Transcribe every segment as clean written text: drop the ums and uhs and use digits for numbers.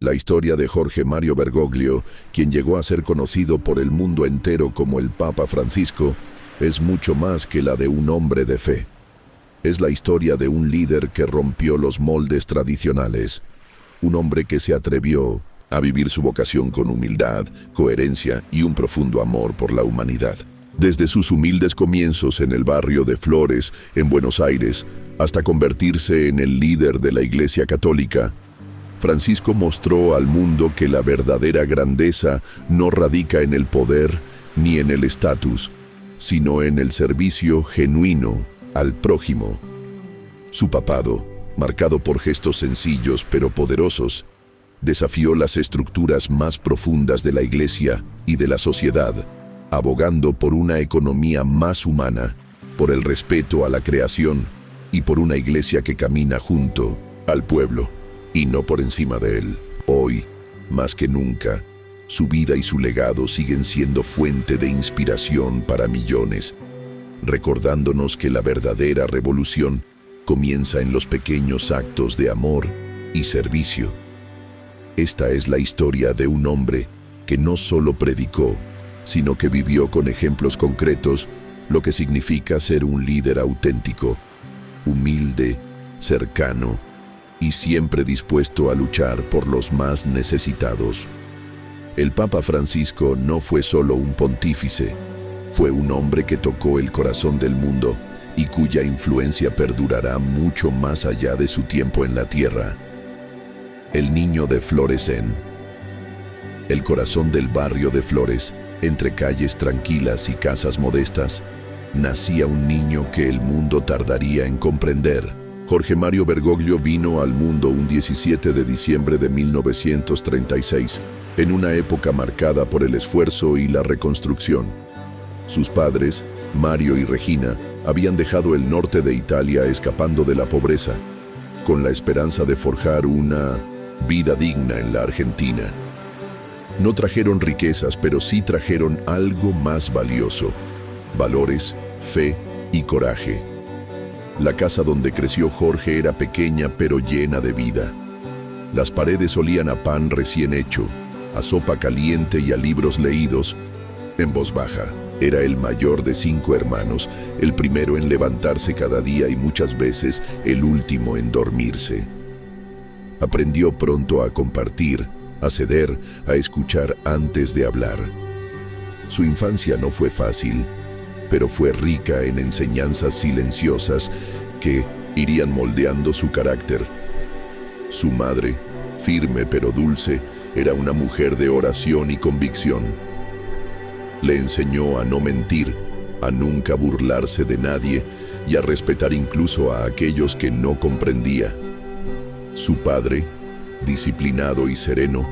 La historia de Jorge Mario Bergoglio, quien llegó a ser conocido por el mundo entero como el Papa Francisco, es mucho más que la de un hombre de fe. Es la historia de un líder que rompió los moldes tradicionales, un hombre que se atrevió a vivir su vocación con humildad, coherencia y un profundo amor por la humanidad. Desde sus humildes comienzos en el barrio de Flores, en Buenos Aires, hasta convertirse en el líder de la Iglesia Católica, Francisco mostró al mundo que la verdadera grandeza no radica en el poder ni en el estatus, sino en el servicio genuino al prójimo. Su papado, marcado por gestos sencillos pero poderosos, desafió las estructuras más profundas de la Iglesia y de la sociedad, abogando por una economía más humana, por el respeto a la creación y por una Iglesia que camina junto al pueblo y no por encima de él. Hoy, más que nunca, su vida y su legado siguen siendo fuente de inspiración para millones, recordándonos que la verdadera revolución comienza en los pequeños actos de amor y servicio. Esta es la historia de un hombre que no solo predicó, sino que vivió con ejemplos concretos lo que significa ser un líder auténtico, humilde, cercano y siempre dispuesto a luchar por los más necesitados. El Papa Francisco no fue solo un pontífice, fue un hombre que tocó el corazón del mundo y cuya influencia perdurará mucho más allá de su tiempo en la tierra. El niño de Floresen. El corazón del barrio de Flores, entre calles tranquilas y casas modestas, nacía un niño que el mundo tardaría en comprender. Jorge Mario Bergoglio vino al mundo un 17 de diciembre de 1936, en una época marcada por el esfuerzo y la reconstrucción. Sus padres, Mario y Regina, habían dejado el norte de Italia escapando de la pobreza, con la esperanza de forjar una vida digna en la Argentina. No trajeron riquezas, pero sí trajeron algo más valioso: valores, fe y coraje. La casa donde creció Jorge era pequeña pero llena de vida. Las paredes olían a pan recién hecho, a sopa caliente y a libros leídos en voz baja. Era el mayor de 5 hermanos, el primero en levantarse cada día y muchas veces el último en dormirse. Aprendió pronto a compartir, a ceder, a escuchar antes de hablar. Su infancia no fue fácil, pero fue rica en enseñanzas silenciosas que irían moldeando su carácter. Su madre, firme pero dulce, era una mujer de oración y convicción. Le enseñó a no mentir, a nunca burlarse de nadie y a respetar incluso a aquellos que no comprendía. Su padre, disciplinado y sereno,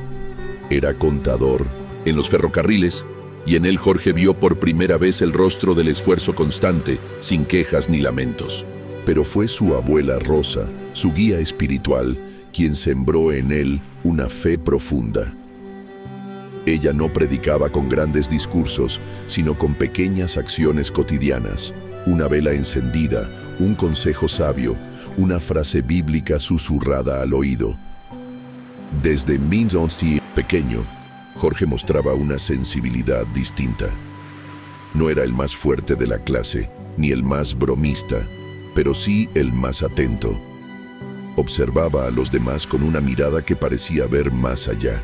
era contador en los ferrocarriles, y en él Jorge vio por primera vez el rostro del esfuerzo constante, sin quejas ni lamentos. Pero fue su abuela Rosa, su guía espiritual, quien sembró en él una fe profunda. Ella no predicaba con grandes discursos, sino con pequeñas acciones cotidianas: una vela encendida, un consejo sabio, una frase bíblica susurrada al oído. Desde pequeño, Jorge mostraba una sensibilidad distinta. No era el más fuerte de la clase, ni el más bromista, pero sí el más atento. Observaba a los demás con una mirada que parecía ver más allá.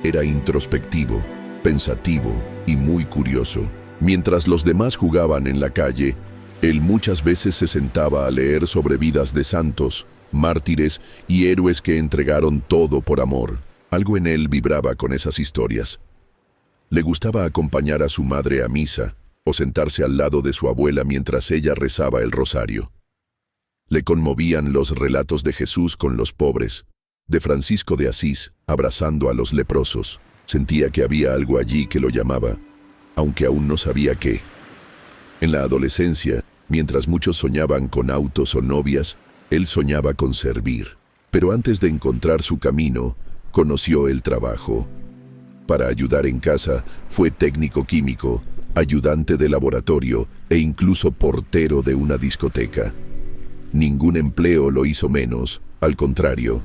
Era introspectivo, pensativo y muy curioso. Mientras los demás jugaban en la calle, él muchas veces se sentaba a leer sobre vidas de santos, mártires y héroes que entregaron todo por amor. Algo en él vibraba con esas historias. Le gustaba acompañar a su madre a misa o sentarse al lado de su abuela mientras ella rezaba el rosario. Le conmovían los relatos de Jesús con los pobres, de Francisco de Asís abrazando a los leprosos. Sentía que había algo allí que lo llamaba, aunque aún no sabía qué. En la adolescencia, mientras muchos soñaban con autos o novias, él soñaba con servir. Pero antes de encontrar su camino, conoció el trabajo. Para ayudar en casa, fue técnico químico, ayudante de laboratorio e incluso portero de una discoteca. Ningún empleo lo hizo menos, al contrario.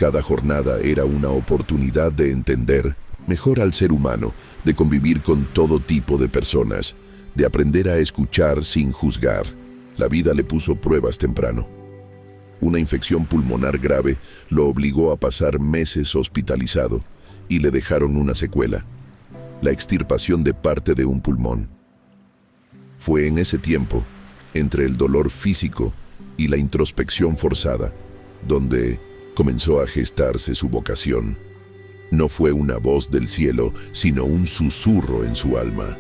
Cada jornada era una oportunidad de entender mejor al ser humano, de convivir con todo tipo de personas, de aprender a escuchar sin juzgar. La vida le puso pruebas temprano. Una infección pulmonar grave lo obligó a pasar meses hospitalizado y le dejaron una secuela: la extirpación de parte de un pulmón. Fue en ese tiempo, entre el dolor físico y la introspección forzada, donde comenzó a gestarse su vocación. No fue una voz del cielo, sino un susurro en su alma.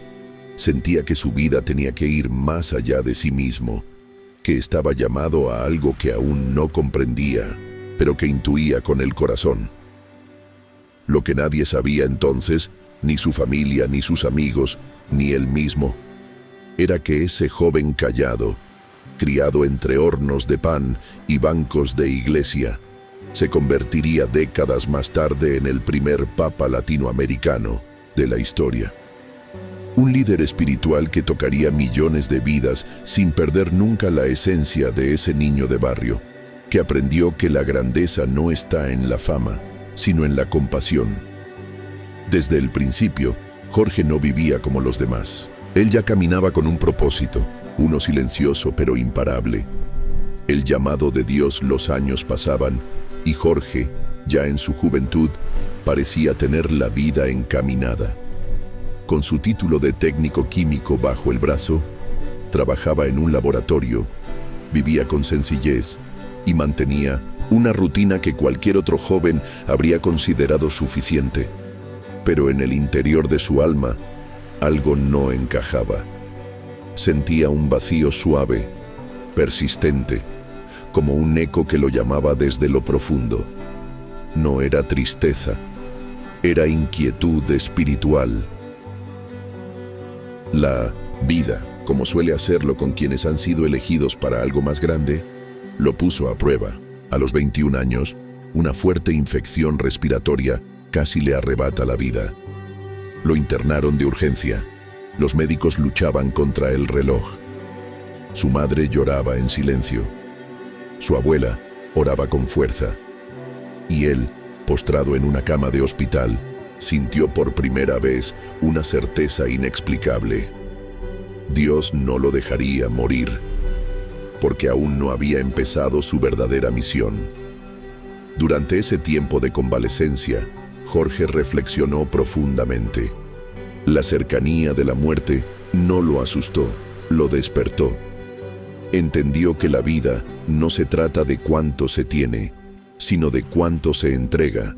Sentía que su vida tenía que ir más allá de sí mismo, que estaba llamado a algo que aún no comprendía, pero que intuía con el corazón. Lo que nadie sabía entonces, ni su familia, ni sus amigos, ni él mismo, era que ese joven callado, criado entre hornos de pan y bancos de iglesia, se convertiría décadas más tarde en el primer papa latinoamericano de la historia. Un líder espiritual que tocaría millones de vidas sin perder nunca la esencia de ese niño de barrio, que aprendió que la grandeza no está en la fama, sino en la compasión. Desde el principio, Jorge no vivía como los demás. Él ya caminaba con un propósito, uno silencioso pero imparable. El llamado de Dios. Los años pasaban y Jorge, ya en su juventud, parecía tener la vida encaminada. Con su título de técnico químico bajo el brazo, trabajaba en un laboratorio, vivía con sencillez y mantenía una rutina que cualquier otro joven habría considerado suficiente. Pero en el interior de su alma, algo no encajaba. Sentía un vacío suave, persistente, como un eco que lo llamaba desde lo profundo. No era tristeza, era inquietud espiritual. La vida, como suele hacerlo con quienes han sido elegidos para algo más grande, lo puso a prueba. A los 21 años, una fuerte infección respiratoria casi le arrebata la vida. Lo internaron de urgencia. Los médicos luchaban contra el reloj. Su madre lloraba en silencio. Su abuela oraba con fuerza. Y él, postrado en una cama de hospital, sintió por primera vez una certeza inexplicable. Dios no lo dejaría morir, porque aún no había empezado su verdadera misión. Durante ese tiempo de convalecencia, Jorge reflexionó profundamente. La cercanía de la muerte no lo asustó, lo despertó. Entendió que la vida no se trata de cuánto se tiene, sino de cuánto se entrega.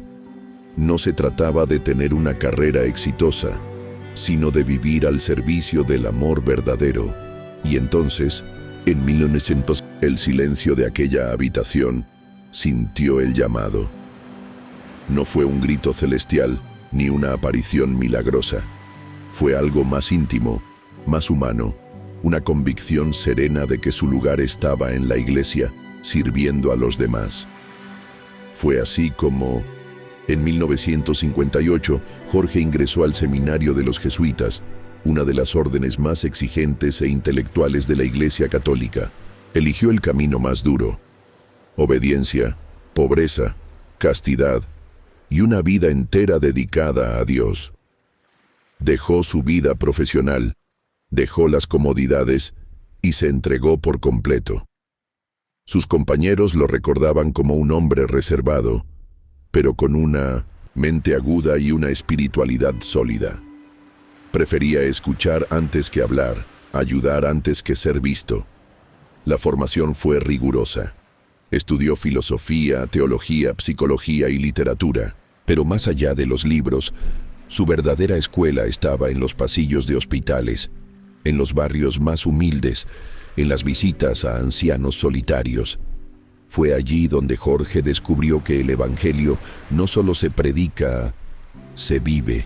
No se trataba de tener una carrera exitosa, sino de vivir al servicio del amor verdadero. Y entonces, en 1900, el silencio de aquella habitación sintió el llamado. No fue un grito celestial ni una aparición milagrosa. Fue algo más íntimo, más humano, una convicción serena de que su lugar estaba en la iglesia, sirviendo a los demás. Fue así como, en 1958, Jorge ingresó al seminario de los jesuitas, una de las órdenes más exigentes e intelectuales de la Iglesia Católica. Eligió el camino más duro: obediencia, pobreza, castidad y una vida entera dedicada a Dios. Dejó su vida profesional, dejó las comodidades y se entregó por completo. Sus compañeros lo recordaban como un hombre reservado, pero con una mente aguda y una espiritualidad sólida. Prefería escuchar antes que hablar, ayudar antes que ser visto. La formación fue rigurosa. Estudió filosofía, teología, psicología y literatura, pero más allá de los libros, su verdadera escuela estaba en los pasillos de hospitales, en los barrios más humildes, en las visitas a ancianos solitarios. Fue allí donde Jorge descubrió que el Evangelio no solo se predica, se vive.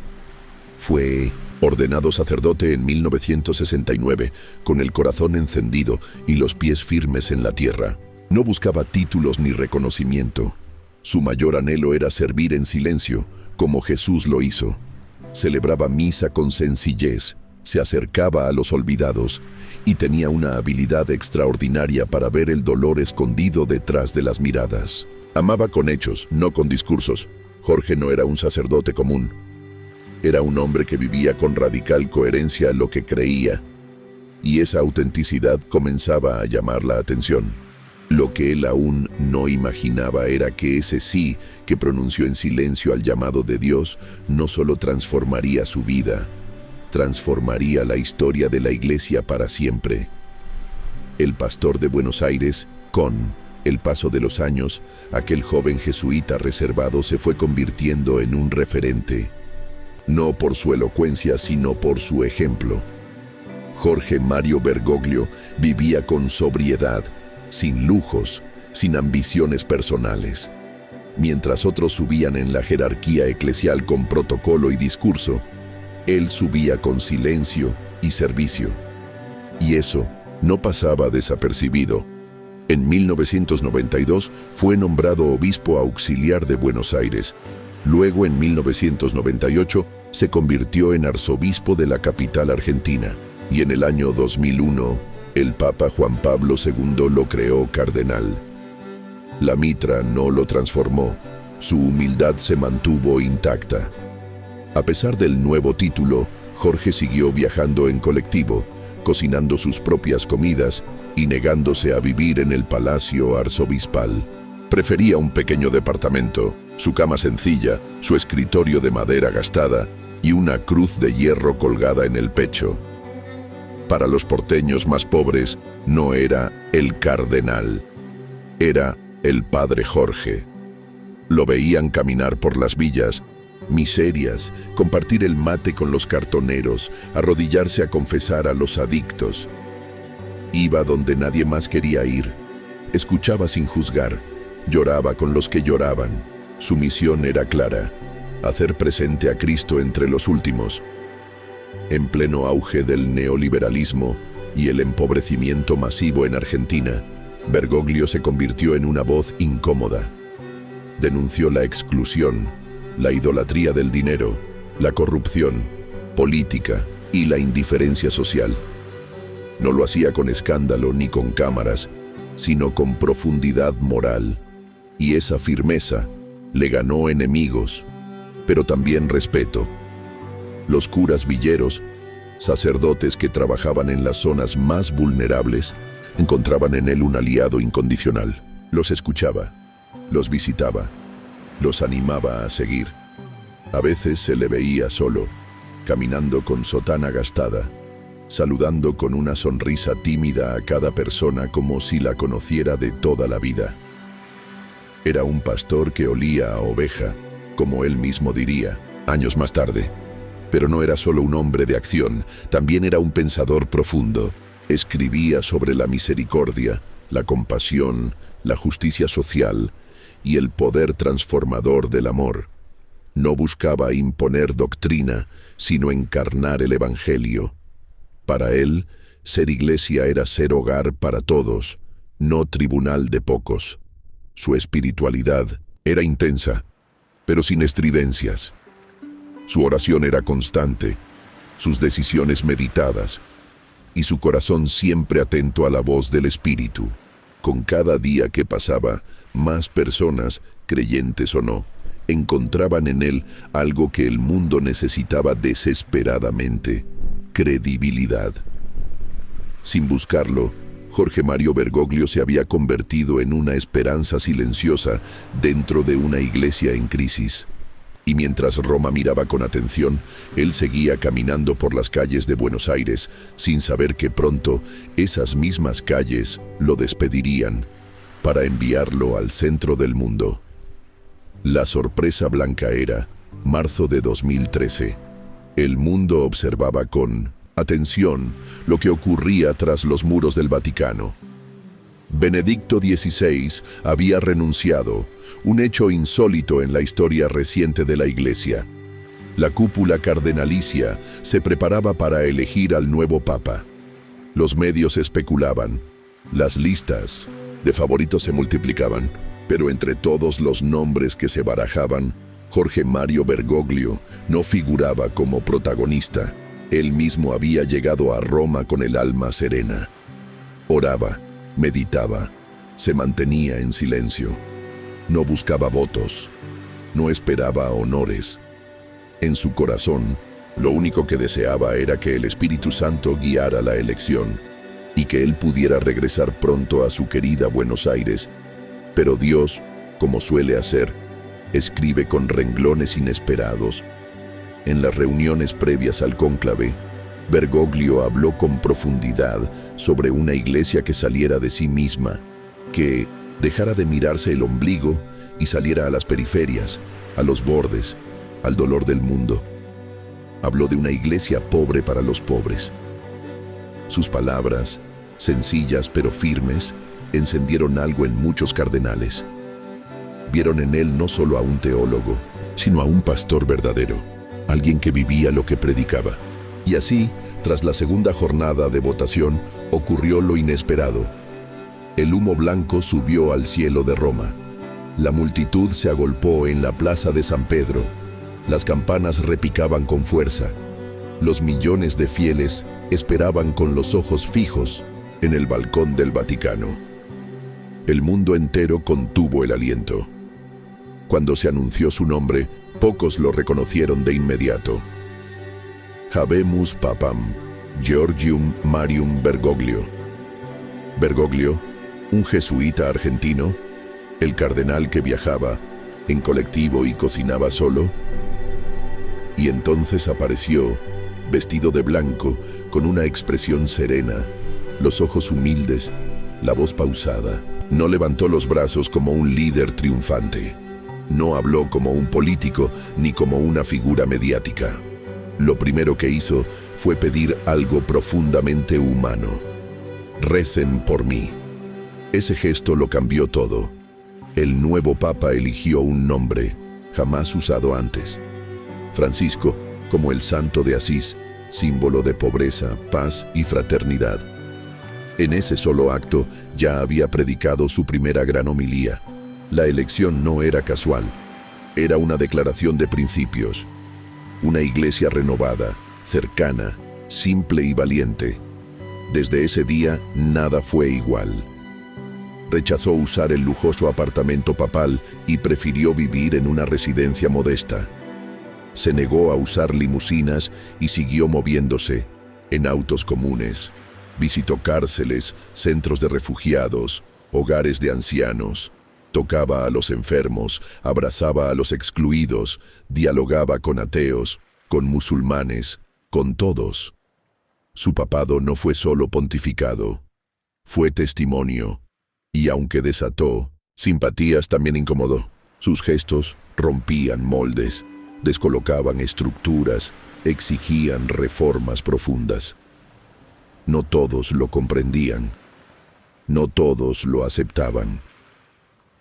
Fue ordenado sacerdote en 1969, con el corazón encendido y los pies firmes en la tierra. No buscaba títulos ni reconocimiento. Su mayor anhelo era servir en silencio, como Jesús lo hizo. Celebraba misa con sencillez, Se acercaba a los olvidados y tenía una habilidad extraordinaria para ver el dolor escondido detrás de las miradas. Amaba con hechos, no con discursos. Jorge no era un sacerdote común. Era un hombre que vivía con radical coherencia lo que creía, y esa autenticidad comenzaba a llamar la atención. Lo que él aún no imaginaba era que ese sí que pronunció en silencio al llamado de Dios no solo transformaría su vida, transformaría la historia de la Iglesia para siempre. El pastor de Buenos Aires, con el paso de los años, aquel joven jesuita reservado se fue convirtiendo en un referente, no por su elocuencia, sino por su ejemplo. Jorge Mario Bergoglio vivía con sobriedad, sin lujos, sin ambiciones personales. Mientras otros subían en la jerarquía eclesial con protocolo y discurso, él subía con silencio y servicio. Y eso no pasaba desapercibido. En 1992 fue nombrado obispo auxiliar de Buenos Aires. Luego, en 1998, se convirtió en arzobispo de la capital argentina. Y en el año 2001, el Papa Juan Pablo II lo creó cardenal. La mitra no lo transformó, su humildad se mantuvo intacta. A pesar del nuevo título, Jorge siguió viajando en colectivo, cocinando sus propias comidas y negándose a vivir en el palacio arzobispal. Prefería un pequeño departamento, su cama sencilla, su escritorio de madera gastada y una cruz de hierro colgada en el pecho. Para los porteños más pobres, no era el cardenal, era el padre Jorge. Lo veían caminar por las villas, miserias, compartir el mate con los cartoneros, arrodillarse a confesar a los adictos. Iba donde nadie más quería ir, escuchaba sin juzgar, lloraba con los que lloraban. Su misión era clara: hacer presente a Cristo entre los últimos. En pleno auge del neoliberalismo y el empobrecimiento masivo en Argentina, Bergoglio se convirtió en una voz incómoda. Denunció la exclusión, la idolatría del dinero, la corrupción, política y la indiferencia social. No lo hacía con escándalo ni con cámaras, sino con profundidad moral. Y esa firmeza le ganó enemigos, pero también respeto. Los curas villeros, sacerdotes que trabajaban en las zonas más vulnerables, encontraban en él un aliado incondicional. Los escuchaba, los visitaba, los animaba a seguir. A veces se le veía solo, caminando con sotana gastada, saludando con una sonrisa tímida a cada persona como si la conociera de toda la vida. Era un pastor que olía a oveja, como él mismo diría, años más tarde. Pero no era solo un hombre de acción, también era un pensador profundo. Escribía sobre la misericordia, la compasión, la justicia social y el poder transformador del amor. No buscaba imponer doctrina, sino encarnar el Evangelio. Para él, ser iglesia era ser hogar para todos, no tribunal de pocos. Su espiritualidad era intensa, pero sin estridencias. Su oración era constante, sus decisiones meditadas, y su corazón siempre atento a la voz del Espíritu. Con cada día que pasaba, más personas, creyentes o no, encontraban en él algo que el mundo necesitaba desesperadamente: credibilidad. Sin buscarlo, Jorge Mario Bergoglio se había convertido en una esperanza silenciosa dentro de una iglesia en crisis. Y mientras Roma miraba con atención, él seguía caminando por las calles de Buenos Aires, sin saber que pronto esas mismas calles lo despedirían para enviarlo al centro del mundo. La sorpresa blanca era marzo de 2013. El mundo observaba con atención lo que ocurría tras los muros del Vaticano. Benedicto XVI había renunciado, un hecho insólito en la historia reciente de la Iglesia. La cúpula cardenalicia se preparaba para elegir al nuevo Papa. Los medios especulaban, las listas de favoritos se multiplicaban, pero entre todos los nombres que se barajaban, Jorge Mario Bergoglio no figuraba como protagonista. Él mismo había llegado a Roma con el alma serena. Oraba, meditaba, se mantenía en silencio. No buscaba votos, no esperaba honores. En su corazón, lo único que deseaba era que el Espíritu Santo guiara la elección y que él pudiera regresar pronto a su querida Buenos Aires. Pero Dios, como suele hacer, escribe con renglones inesperados. En las reuniones previas al cónclave, Bergoglio habló con profundidad sobre una iglesia que saliera de sí misma, que dejara de mirarse el ombligo y saliera a las periferias, a los bordes, al dolor del mundo. Habló de una iglesia pobre para los pobres. Sus palabras, sencillas pero firmes, encendieron algo en muchos cardenales. Vieron en él no solo a un teólogo, sino a un pastor verdadero, alguien que vivía lo que predicaba. Y así, tras la segunda jornada de votación, ocurrió lo inesperado. El humo blanco subió al cielo de Roma. La multitud se agolpó en la plaza de San Pedro. Las campanas repicaban con fuerza. Los millones de fieles esperaban con los ojos fijos en el balcón del Vaticano. El mundo entero contuvo el aliento. Cuando se anunció su nombre, pocos lo reconocieron de inmediato. Habemus Papam, Georgium Marium Bergoglio. Bergoglio, un jesuita argentino, el cardenal que viajaba en colectivo y cocinaba solo. Y entonces apareció, vestido de blanco, con una expresión serena, los ojos humildes, la voz pausada. No levantó los brazos como un líder triunfante. No habló como un político ni como una figura mediática. Lo primero que hizo fue pedir algo profundamente humano. Recen por mí. Ese gesto lo cambió todo. El nuevo papa eligió un nombre, jamás usado antes. Francisco, como el santo de Asís, símbolo de pobreza, paz y fraternidad. En ese solo acto ya había predicado su primera gran homilía. La elección no era casual, era una declaración de principios. Una iglesia renovada, cercana, simple y valiente. Desde ese día, nada fue igual. Rechazó usar el lujoso apartamento papal y prefirió vivir en una residencia modesta. Se negó a usar limusinas y siguió moviéndose en autos comunes. Visitó cárceles, centros de refugiados, hogares de ancianos. Tocaba a los enfermos, abrazaba a los excluidos, dialogaba con ateos, con musulmanes, con todos. Su papado no fue solo pontificado, fue testimonio, y aunque desató, simpatías también incomodó. Sus gestos rompían moldes, descolocaban estructuras, exigían reformas profundas. No todos lo comprendían, no todos lo aceptaban.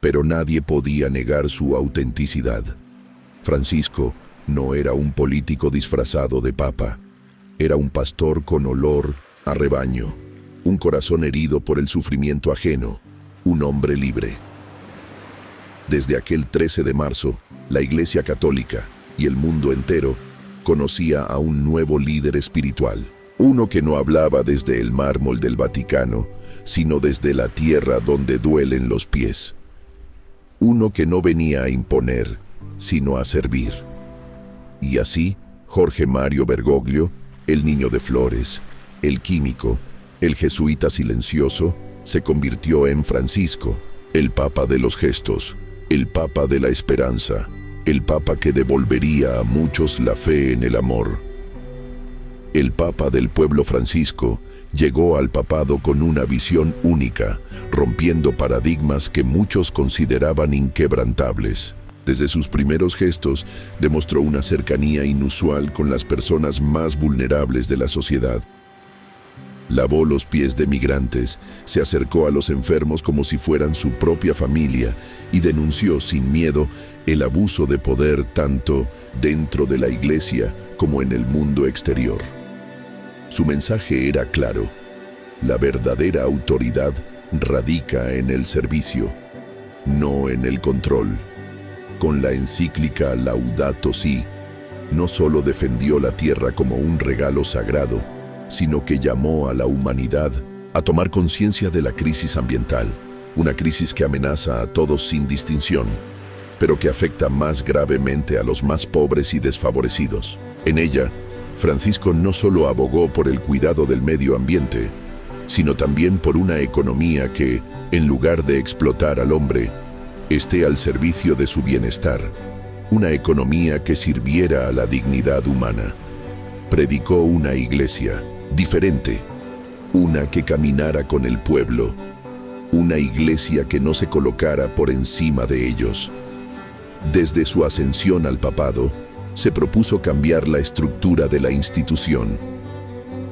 Pero nadie podía negar su autenticidad. Francisco no era un político disfrazado de papa. Era un pastor con olor a rebaño, un corazón herido por el sufrimiento ajeno, un hombre libre. Desde aquel 13 de marzo, la Iglesia Católica y el mundo entero conocía a un nuevo líder espiritual. Uno que no hablaba desde el mármol del Vaticano, sino desde la tierra donde duelen los pies. Uno que no venía a imponer, sino a servir. Y así, Jorge Mario Bergoglio, el niño de flores, el químico, el jesuita silencioso, se convirtió en Francisco, el papa de los gestos, el papa de la esperanza, el papa que devolvería a muchos la fe en el amor. El papa del pueblo Francisco llegó al papado con una visión única, rompiendo paradigmas que muchos consideraban inquebrantables. Desde sus primeros gestos, demostró una cercanía inusual con las personas más vulnerables de la sociedad. Lavó los pies de migrantes, se acercó a los enfermos como si fueran su propia familia y denunció sin miedo el abuso de poder tanto dentro de la iglesia como en el mundo exterior. Su mensaje era claro: la verdadera autoridad radica en el servicio, no en el control. Con la encíclica Laudato Si, no solo defendió la tierra como un regalo sagrado, sino que llamó a la humanidad a tomar conciencia de la crisis ambiental, una crisis que amenaza a todos sin distinción, pero que afecta más gravemente a los más pobres y desfavorecidos. En ella, Francisco no solo abogó por el cuidado del medio ambiente, sino también por una economía que, en lugar de explotar al hombre, esté al servicio de su bienestar, una economía que sirviera a la dignidad humana. Predicó una iglesia diferente, una que caminara con el pueblo, una iglesia que no se colocara por encima de ellos. Desde su ascensión al papado, se propuso cambiar la estructura de la institución.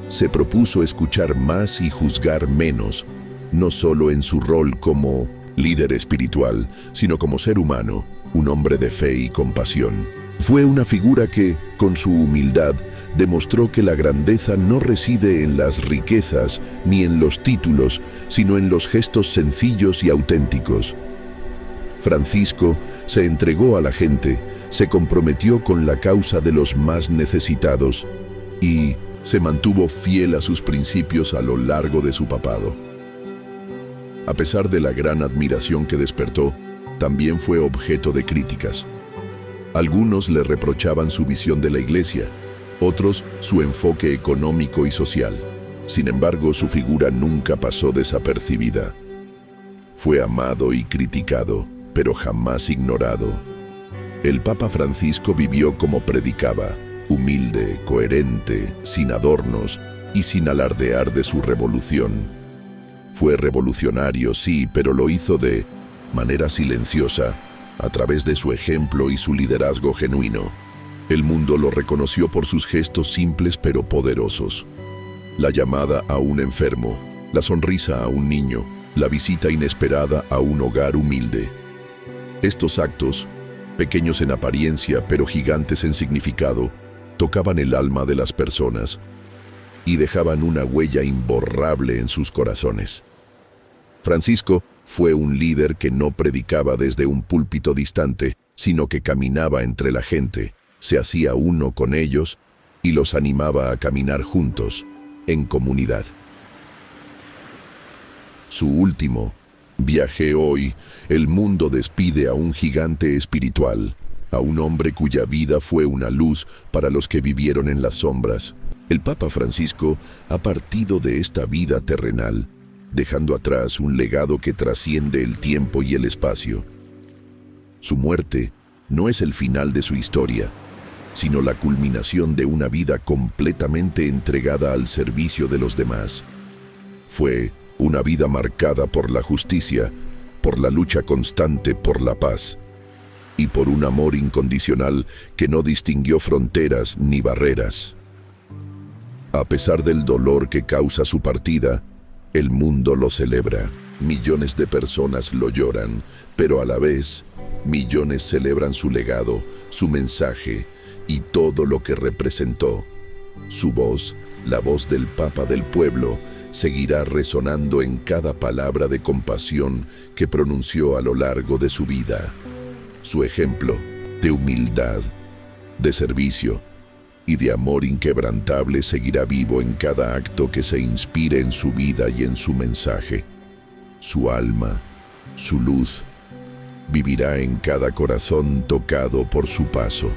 Se propuso escuchar más y juzgar menos, no solo en su rol como líder espiritual, sino como ser humano, un hombre de fe y compasión. Fue una figura que, con su humildad, demostró que la grandeza no reside en las riquezas ni en los títulos, sino en los gestos sencillos y auténticos. Francisco se entregó a la gente, se comprometió con la causa de los más necesitados y se mantuvo fiel a sus principios a lo largo de su papado. A pesar de la gran admiración que despertó, también fue objeto de críticas. Algunos le reprochaban su visión de la iglesia, otros su enfoque económico y social. Sin embargo, su figura nunca pasó desapercibida. Fue amado y criticado, pero jamás ignorado. El Papa Francisco vivió como predicaba, humilde, coherente, sin adornos y sin alardear de su revolución. Fue revolucionario, sí, pero lo hizo de manera silenciosa, a través de su ejemplo y su liderazgo genuino. El mundo lo reconoció por sus gestos simples pero poderosos. La llamada a un enfermo, la sonrisa a un niño, la visita inesperada a un hogar humilde. Estos actos, pequeños en apariencia pero gigantes en significado, tocaban el alma de las personas y dejaban una huella imborrable en sus corazones. Francisco fue un líder que no predicaba desde un púlpito distante, sino que caminaba entre la gente, se hacía uno con ellos y los animaba a caminar juntos, en comunidad. Su último viaje hoy, el mundo despide a un gigante espiritual, a un hombre cuya vida fue una luz para los que vivieron en las sombras. El Papa Francisco ha partido de esta vida terrenal, dejando atrás un legado que trasciende el tiempo y el espacio. Su muerte no es el final de su historia, sino la culminación de una vida completamente entregada al servicio de los demás. Fue una vida marcada por la justicia, por la lucha constante por la paz y por un amor incondicional que no distinguió fronteras ni barreras. A pesar del dolor que causa su partida, el mundo lo celebra. Millones de personas lo lloran, pero a la vez, millones celebran su legado, su mensaje y todo lo que representó. Su voz, la voz del Papa del pueblo, seguirá resonando en cada palabra de compasión que pronunció a lo largo de su vida. Su ejemplo de humildad, de servicio y de amor inquebrantable seguirá vivo en cada acto que se inspire en su vida y en su mensaje. Su alma, su luz, vivirá en cada corazón tocado por su paso.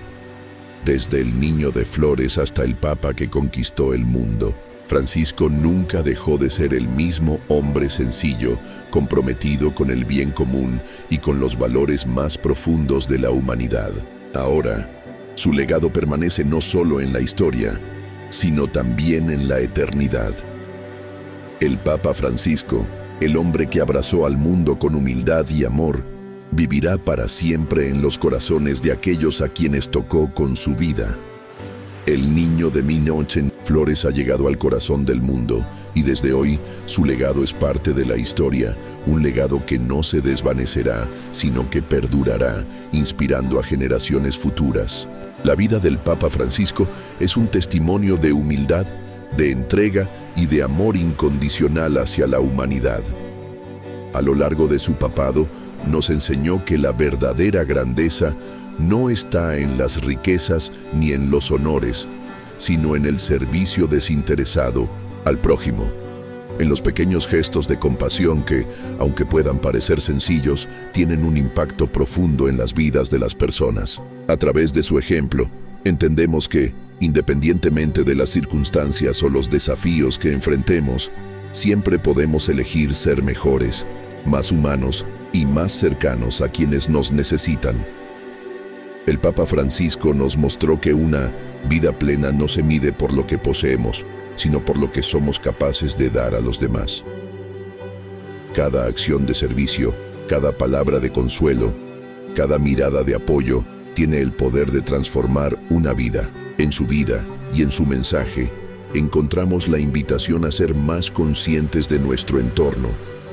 Desde el niño de flores hasta el Papa que conquistó el mundo, Francisco nunca dejó de ser el mismo hombre sencillo, comprometido con el bien común y con los valores más profundos de la humanidad. Ahora, su legado permanece no solo en la historia, sino también en la eternidad. El Papa Francisco, el hombre que abrazó al mundo con humildad y amor, vivirá para siempre en los corazones de aquellos a quienes tocó con su vida. El niño de Minochen Flores ha llegado al corazón del mundo y desde hoy su legado es parte de la historia, un legado que no se desvanecerá, sino que perdurará, inspirando a generaciones futuras. La vida del Papa Francisco es un testimonio de humildad, de entrega y de amor incondicional hacia la humanidad. A lo largo de su papado, nos enseñó que la verdadera grandeza no está en las riquezas ni en los honores, sino en el servicio desinteresado al prójimo, en los pequeños gestos de compasión que, aunque puedan parecer sencillos, tienen un impacto profundo en las vidas de las personas. A través de su ejemplo, entendemos que, independientemente de las circunstancias o los desafíos que enfrentemos, siempre podemos elegir ser mejores, más humanos y más cercanos a quienes nos necesitan. El Papa Francisco nos mostró que una vida plena no se mide por lo que poseemos, sino por lo que somos capaces de dar a los demás. Cada acción de servicio, cada palabra de consuelo, cada mirada de apoyo tiene el poder de transformar una vida. En su vida y en su mensaje, encontramos la invitación a ser más conscientes de nuestro entorno,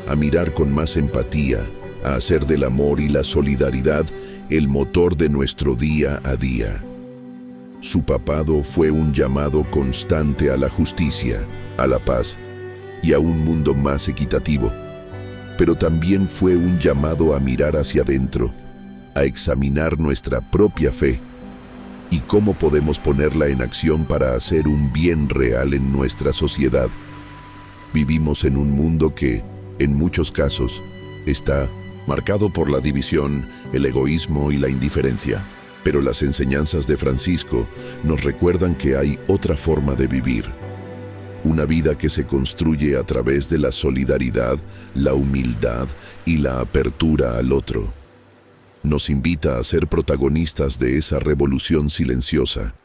a mirar con más empatía, a hacer del amor y la solidaridad el motor de nuestro día a día. Su papado fue un llamado constante a la justicia, a la paz y a un mundo más equitativo, pero también fue un llamado a mirar hacia adentro, a examinar nuestra propia fe y cómo podemos ponerla en acción para hacer un bien real en nuestra sociedad. Vivimos en un mundo que, en muchos casos, está marcado por la división, el egoísmo y la indiferencia. Pero las enseñanzas de Francisco nos recuerdan que hay otra forma de vivir. Una vida que se construye a través de la solidaridad, la humildad y la apertura al otro. Nos invita a ser protagonistas de esa revolución silenciosa,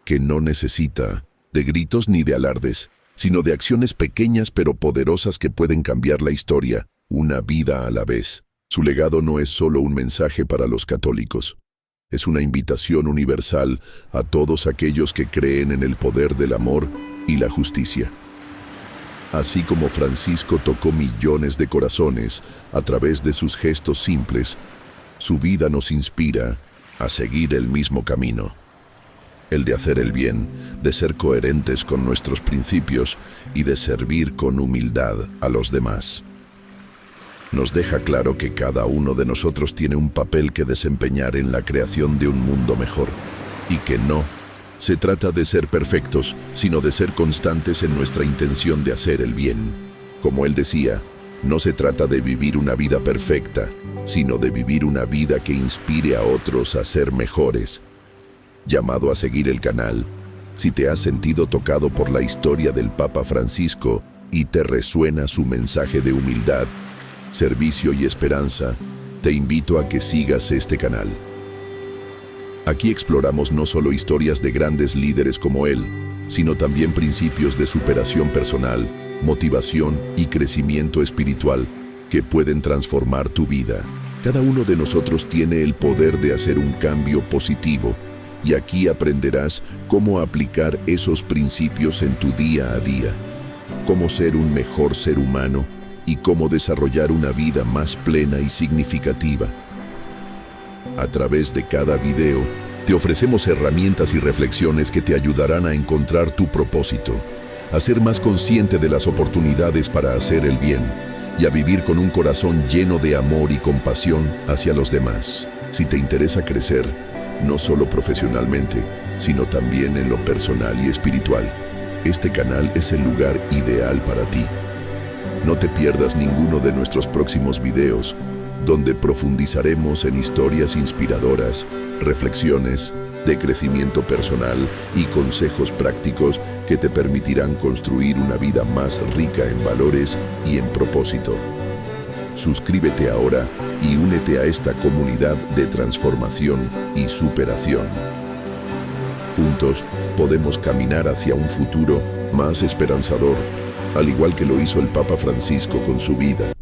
que no necesita de gritos ni de alardes, sino de acciones pequeñas pero poderosas que pueden cambiar la historia, una vida a la vez. Su legado no es solo un mensaje para los católicos, es una invitación universal a todos aquellos que creen en el poder del amor y la justicia. Así como Francisco tocó millones de corazones a través de sus gestos simples, su vida nos inspira a seguir el mismo camino, el de hacer el bien, de ser coherentes con nuestros principios y de servir con humildad a los demás. Nos deja claro que cada uno de nosotros tiene un papel que desempeñar en la creación de un mundo mejor, y que no se trata de ser perfectos, sino de ser constantes en nuestra intención de hacer el bien. Como él decía, no se trata de vivir una vida perfecta, sino de vivir una vida que inspire a otros a ser mejores. Llamado a seguir el canal, si te has sentido tocado por la historia del Papa Francisco y te resuena su mensaje de humildad, servicio y esperanza, te invito a que sigas este canal. Aquí exploramos no solo historias de grandes líderes como él, sino también principios de superación personal, motivación y crecimiento espiritual que pueden transformar tu vida. Cada uno de nosotros tiene el poder de hacer un cambio positivo, y aquí aprenderás cómo aplicar esos principios en tu día a día, cómo ser un mejor ser humano y cómo desarrollar una vida más plena y significativa. A través de cada video, te ofrecemos herramientas y reflexiones que te ayudarán a encontrar tu propósito, a ser más consciente de las oportunidades para hacer el bien y a vivir con un corazón lleno de amor y compasión hacia los demás. Si te interesa crecer, no solo profesionalmente, sino también en lo personal y espiritual, este canal es el lugar ideal para ti. No te pierdas ninguno de nuestros próximos videos, donde profundizaremos en historias inspiradoras, reflexiones de crecimiento personal y consejos prácticos que te permitirán construir una vida más rica en valores y en propósito. Suscríbete ahora y únete a esta comunidad de transformación y superación. Juntos podemos caminar hacia un futuro más esperanzador, al igual que lo hizo el Papa Francisco con su vida.